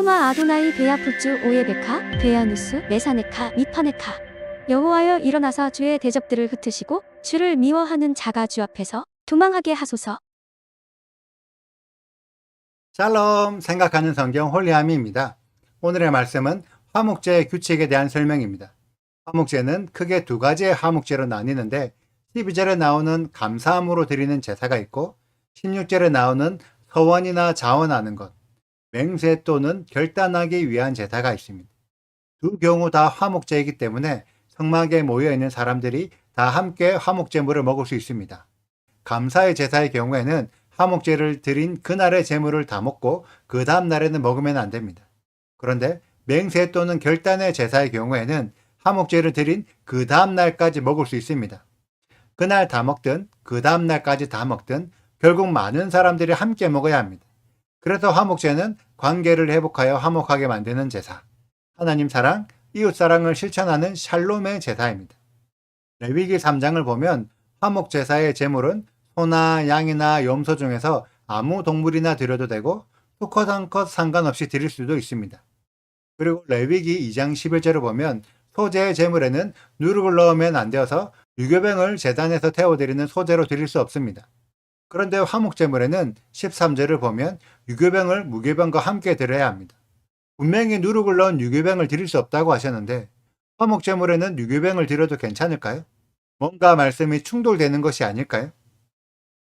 슈마 아도나이 베야푸츠 오예베카 베야누스 메사네카 미파네카. 여호와여 일어나사 주의 대적들을 흩으시고 주를 미워하는 자가 주 앞에서 도망하게 하소서. 샬롬, 생각하는 성경 홀리아미입니다. 오늘의 말씀은 화목제의 규칙에 대한 설명입니다. 화목제는 크게 두 가지의 화목제로 나뉘는데 12절에 나오는 감사함으로 드리는 제사가 있고 16절에 나오는 서원이나 자원하는 것, 맹세 또는 결단하기 위한 제사가 있습니다. 두 경우 다 화목제이기 때문에 성막에 모여있는 사람들이 다 함께 화목제물을 먹을 수 있습니다. 감사의 제사의 경우에는 화목제를 드린 그날의 제물을 다 먹고 그 다음 날에는 먹으면 안 됩니다. 그런데 맹세 또는 결단의 제사의 경우에는 화목제를 드린 그 다음 날까지 먹을 수 있습니다. 그날 다 먹든 그 다음 날까지 다 먹든 결국 많은 사람들이 함께 먹어야 합니다. 그래서 화목제는 관계를 회복하여 화목하게 만드는 제사, 하나님 사랑, 이웃 사랑을 실천하는 샬롬의 제사입니다. 레위기 3장을 보면 화목 제사의 제물은 소나 양이나 염소 중에서 아무 동물이나 드려도 되고 수컷 한컷 상관없이 드릴 수도 있습니다. 그리고 레위기 2장 11절을 보면 소제의 제물에는 누룩을 넣으면 안 되어서 유교병을 제단에서 태워드리는 소제로 드릴 수 없습니다. 그런데 화목 제물에는 13절을 보면 유교병을 무교병과 함께 드려야 합니다. 분명히 누룩을 넣은 유교병을 드릴 수 없다고 하셨는데 화목 제물에는 유교병을 드려도 괜찮을까요? 뭔가 말씀이 충돌되는 것이 아닐까요?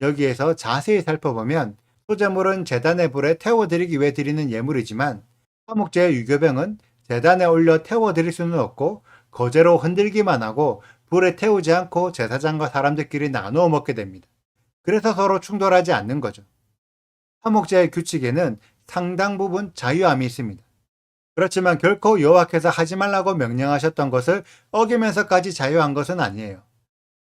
여기에서 자세히 살펴보면 소제물은 제단의 불에 태워드리기 위해 드리는 예물이지만 화목제의 유교병은 제단에 올려 태워드릴 수는 없고 거제로 흔들기만 하고 불에 태우지 않고 제사장과 사람들끼리 나누어 먹게 됩니다. 그래서 서로 충돌하지 않는 거죠. 화목제의 규칙에는 상당 부분 자유함이 있습니다. 그렇지만 결코 여호와께서 하지 말라고 명령하셨던 것을 어기면서까지 자유한 것은 아니에요.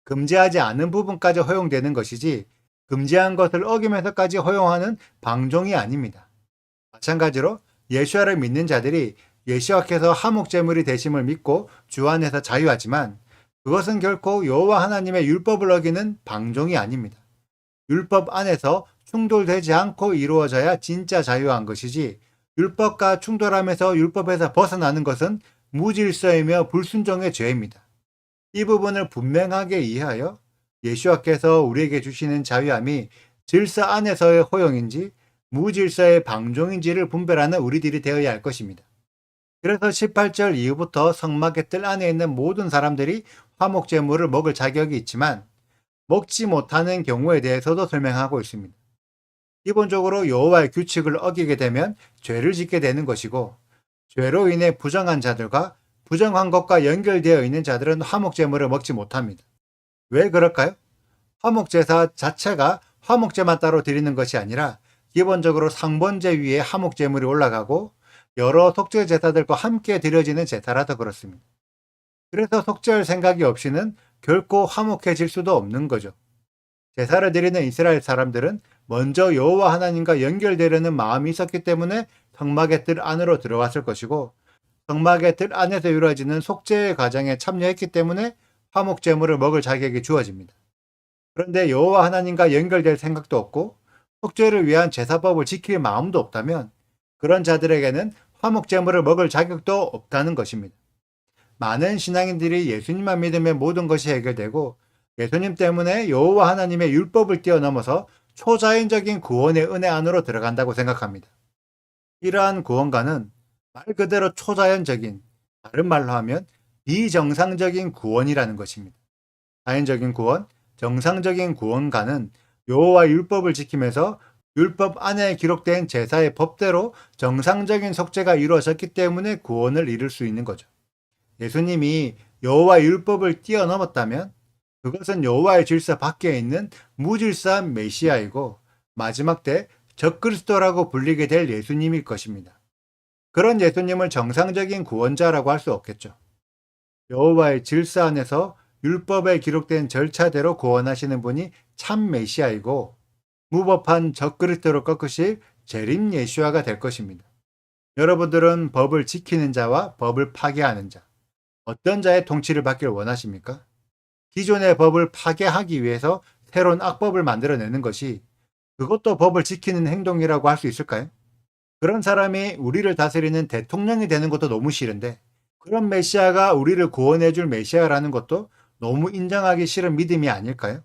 금지하지 않은 부분까지 허용되는 것이지 금지한 것을 어기면서까지 허용하는 방종이 아닙니다. 마찬가지로 예수와를 믿는 자들이 예수와께서 화목제물이 되심을 믿고 주 안에서 자유하지만 그것은 결코 여호와 하나님의 율법을 어기는 방종이 아닙니다. 율법 안에서 충돌되지 않고 이루어져야 진짜 자유한 것이지 율법과 충돌하면서 율법에서 벗어나는 것은 무질서이며 불순종의 죄입니다. 이 부분을 분명하게 이해하여 예수와께서 우리에게 주시는 자유함이 질서 안에서의 허용인지 무질서의 방종인지를 분별하는 우리들이 되어야 할 것입니다. 그래서 18절 이후부터 성막의 뜰 안에 있는 모든 사람들이 화목제물을 먹을 자격이 있지만 먹지 못하는 경우에 대해서도 설명하고 있습니다. 기본적으로 여호와의 규칙을 어기게 되면 죄를 짓게 되는 것이고 죄로 인해 부정한 자들과 부정한 것과 연결되어 있는 자들은 화목제물을 먹지 못합니다. 왜 그럴까요? 화목제사 자체가 화목제만 따로 드리는 것이 아니라 기본적으로 상번제 위에 화목제물이 올라가고 여러 속죄 제사들과 함께 드려지는 제사라서 그렇습니다. 그래서 속죄할 생각이 없이는 결코 화목해질 수도 없는 거죠. 제사를 드리는 이스라엘 사람들은 먼저 여호와 하나님과 연결되려는 마음이 있었기 때문에 성막의 뜰 안으로 들어왔을 것이고 성막의 뜰 안에서 이루어지는 속죄의 과정에 참여했기 때문에 화목제물을 먹을 자격이 주어집니다. 그런데 여호와 하나님과 연결될 생각도 없고 속죄를 위한 제사법을 지킬 마음도 없다면 그런 자들에게는 화목제물을 먹을 자격도 없다는 것입니다. 많은 신앙인들이 예수님만 믿으면 모든 것이 해결되고 예수님 때문에 여호와 하나님의 율법을 뛰어넘어서 초자연적인 구원의 은혜 안으로 들어간다고 생각합니다. 이러한 구원과는 말 그대로 초자연적인, 다른 말로 하면 비정상적인 구원이라는 것입니다. 자연적인 구원, 정상적인 구원과는 여호와 율법을 지키면서 율법 안에 기록된 제사의 법대로 정상적인 속죄가 이루어졌기 때문에 구원을 이룰 수 있는 거죠. 예수님이 여호와 율법을 뛰어넘었다면 그것은 여호와의 질서 밖에 있는 무질서한 메시아이고 마지막 때 적그리스도라고 불리게 될 예수님일 것입니다. 그런 예수님을 정상적인 구원자라고 할 수 없겠죠. 여호와의 질서 안에서 율법에 기록된 절차대로 구원하시는 분이 참 메시아이고 무법한 적그리스도를 꺾으실 재림 예수아가 될 것입니다. 여러분들은 법을 지키는 자와 법을 파괴하는 자, 어떤 자의 통치를 받길 원하십니까? 기존의 법을 파괴하기 위해서 새로운 악법을 만들어내는 것이 그것도 법을 지키는 행동이라고 할 수 있을까요? 그런 사람이 우리를 다스리는 대통령이 되는 것도 너무 싫은데 그런 메시아가 우리를 구원해 줄 메시아라는 것도 너무 인정하기 싫은 믿음이 아닐까요?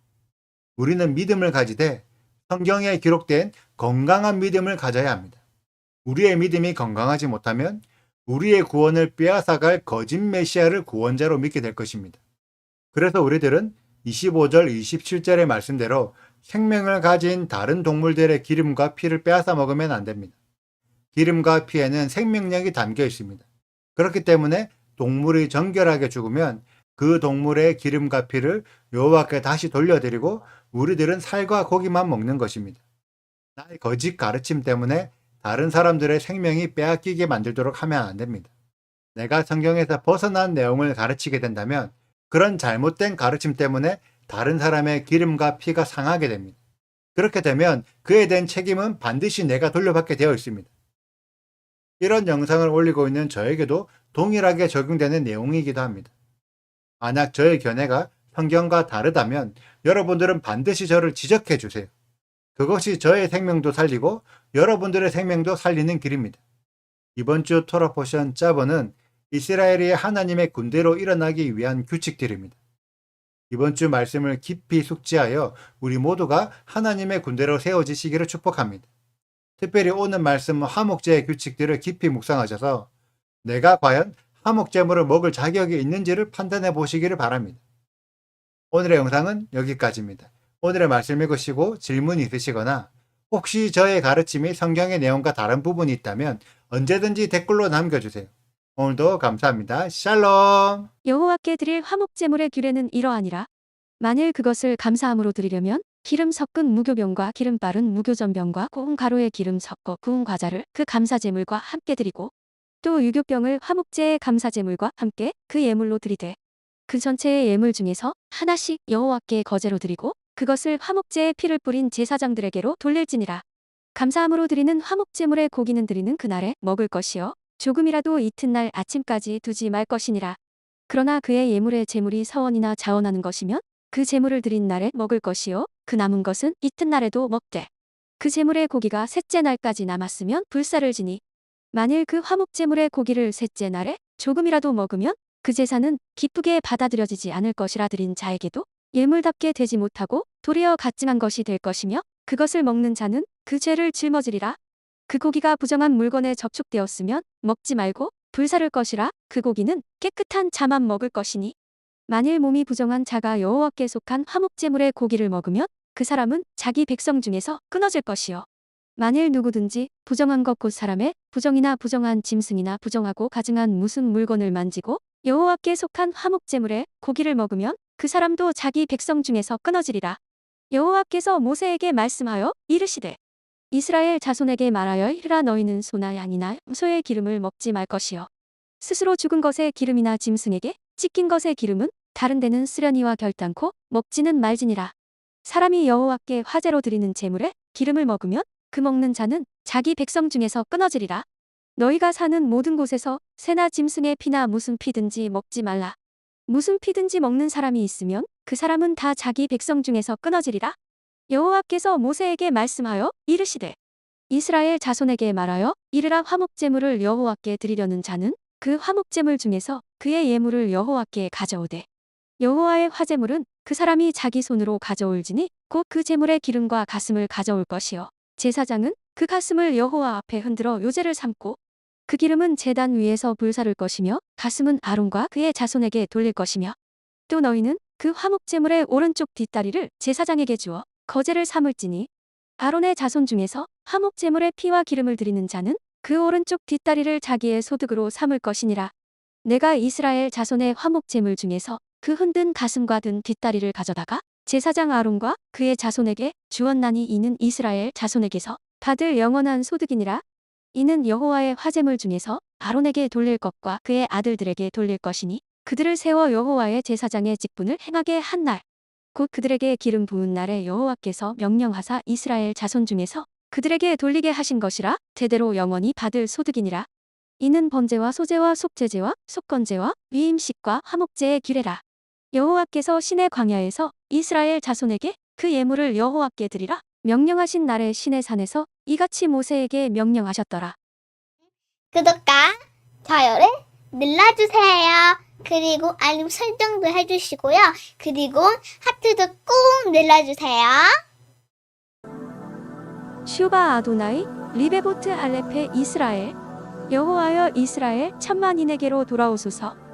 우리는 믿음을 가지되 성경에 기록된 건강한 믿음을 가져야 합니다. 우리의 믿음이 건강하지 못하면 우리의 구원을 빼앗아갈 거짓 메시아를 구원자로 믿게 될 것입니다. 그래서 우리들은 25절, 27절의 말씀대로 생명을 가진 다른 동물들의 기름과 피를 빼앗아 먹으면 안 됩니다. 기름과 피에는 생명력이 담겨 있습니다. 그렇기 때문에 동물이 정결하게 죽으면 그 동물의 기름과 피를 여호와께 다시 돌려드리고 우리들은 살과 고기만 먹는 것입니다. 나의 거짓 가르침 때문에 다른 사람들의 생명이 빼앗기게 만들도록 하면 안 됩니다. 내가 성경에서 벗어난 내용을 가르치게 된다면 그런 잘못된 가르침 때문에 다른 사람의 기름과 피가 상하게 됩니다. 그렇게 되면 그에 대한 책임은 반드시 내가 돌려받게 되어 있습니다. 이런 영상을 올리고 있는 저에게도 동일하게 적용되는 내용이기도 합니다. 만약 저의 견해가 성경과 다르다면 여러분들은 반드시 저를 지적해 주세요. 그것이 저의 생명도 살리고 여러분들의 생명도 살리는 길입니다. 이번 주 토라 포션 짜버는 이스라엘이 하나님의 군대로 일어나기 위한 규칙들입니다. 이번 주 말씀을 깊이 숙지하여 우리 모두가 하나님의 군대로 세워지시기를 축복합니다. 특별히 오늘 말씀 화목제의 규칙들을 깊이 묵상하셔서 내가 과연 화목제물을 먹을 자격이 있는지를 판단해 보시기를 바랍니다. 오늘의 영상은 여기까지입니다. 오늘의 말씀 읽으시고 질문이 있으시거나 혹시 저의 가르침이 성경의 내용과 다른 부분이 있다면 언제든지 댓글로 남겨주세요. 오늘도 감사합니다. 샬롬! 여호와께 드릴 화목제물의 규례는 이러하니라. 만일 그것을 감사함으로 드리려면 기름 섞은 무교병과 기름 바른 무교전병과 고운 가루에 기름 섞어 구운 과자를 그 감사제물과 함께 드리고 또 유교병을 화목제의 감사제물과 함께 그 예물로 드리되 그 전체의 예물 중에서 하나씩 여호와께 거제로 드리고 그것을 화목제의 피를 뿌린 제사장들에게로 돌릴지니라. 감사함으로 드리는 화목제물의 고기는 드리는 그날에 먹을 것이요 조금이라도 이튿날 아침까지 두지 말 것이니라. 그러나 그의 예물의 제물이 서원이나 자원하는 것이면 그 제물을 드린 날에 먹을 것이요 그 남은 것은 이튿날에도 먹되 그 제물의 고기가 셋째 날까지 남았으면 불사를 지니 만일 그 화목제물의 고기를 셋째 날에 조금이라도 먹으면 그 제사는 기쁘게 받아들여지지 않을 것이라 드린 자에게도 예물답게 되지 못하고 도리어 가증한 것이 될 것이며 그것을 먹는 자는 그 죄를 짊어지리라. 그 고기가 부정한 물건에 접촉되었으면 먹지 말고 불사를 것이라. 그 고기는 깨끗한 자만 먹을 것이니 만일 몸이 부정한 자가 여호와께 속한 화목제물의 고기를 먹으면 그 사람은 자기 백성 중에서 끊어질 것이요 만일 누구든지 부정한 것 곧 사람의 부정이나 부정한 짐승이나 부정하고 가증한 무슨 물건을 만지고 여호와께 속한 화목제물의 고기를 먹으면 그 사람도 자기 백성 중에서 끊어지리라. 여호와께서 모세에게 말씀하여 이르시되 이스라엘 자손에게 말하여 이르라. 너희는 소나 양이나 소의 기름을 먹지 말 것이요 스스로 죽은 것의 기름이나 짐승에게 찢긴 것의 기름은 다른 데는 쓰려니와 결단코 먹지는 말지니라. 사람이 여호와께 화제로 드리는 제물에 기름을 먹으면 그 먹는 자는 자기 백성 중에서 끊어지리라. 너희가 사는 모든 곳에서 새나 짐승의 피나 무슨 피든지 먹지 말라. 무슨 피든지 먹는 사람이 있으면 그 사람은 다 자기 백성 중에서 끊어지리라. 여호와께서 모세에게 말씀하여 이르시되 이스라엘 자손에게 말하여 이르라. 화목제물을 여호와께 드리려는 자는 그 화목제물 중에서 그의 예물을 여호와께 가져오되 여호와의 화제물은 그 사람이 자기 손으로 가져올지니 곧 그 제물의 기름과 가슴을 가져올 것이요 제사장은 그 가슴을 여호와 앞에 흔들어 요제를 삼고 그 기름은 제단 위에서 불사를 것이며 가슴은 아론과 그의 자손에게 돌릴 것이며 또 너희는 그 화목제물의 오른쪽 뒷다리를 제사장에게 주어 거제를 삼을지니 아론의 자손 중에서 화목제물의 피와 기름을 드리는 자는 그 오른쪽 뒷다리를 자기의 소득으로 삼을 것이니라. 내가 이스라엘 자손의 화목제물 중에서 그 흔든 가슴과 든 뒷다리를 가져다가 제사장 아론과 그의 자손에게 주었나니 이는 이스라엘 자손에게서 받을 영원한 소득이니라. 이는 여호와의 화제물 중에서 아론에게 돌릴 것과 그의 아들들에게 돌릴 것이니 그들을 세워 여호와의 제사장의 직분을 행하게 한 날 곧 그들에게 기름 부은 날에 여호와께서 명령하사 이스라엘 자손 중에서 그들에게 돌리게 하신 것이라. 대대로 영원히 받을 소득이니라. 이는 번제와 소제와 속죄제와 속건제와 위임식과 화목제의 규례라. 여호와께서 시내 광야에서 이스라엘 자손에게 그 예물을 여호와께 드리라 명령하신 날에 시내 산에서 이같이 모세에게 명령하셨더라. 구독과 좋아요를 눌러주세요. 그리고 알림 설정도 해주시고요. 그리고 하트도 꼭 눌러주세요. 슈바 아도나이 리베보트 알레페 이스라엘 여호와여 이스라엘 천만인에게로 돌아오소서.